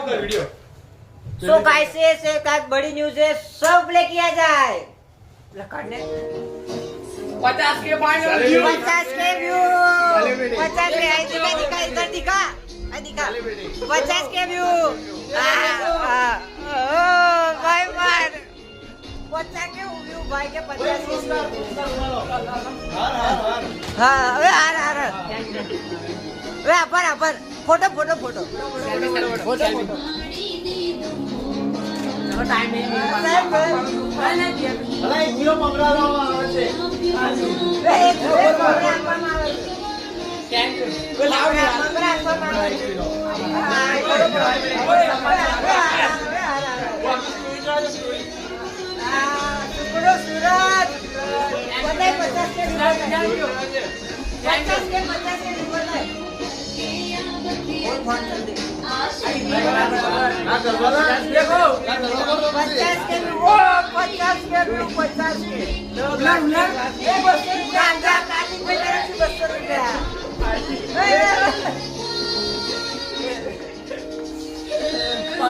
Video so कैसे से एक बड़ी न्यूज है, सब प्ले किया जाए। करने 50 के फाइनल 50 के व्यू, 50 के दिखा इधर दिखा 50 के व्यू। भाई मार 50 के व्यू भाई के 50 हाँ अरे हार वे अपन फोटो टाइम नहीं અલા એક જીઓ મંગળામાં આવે છે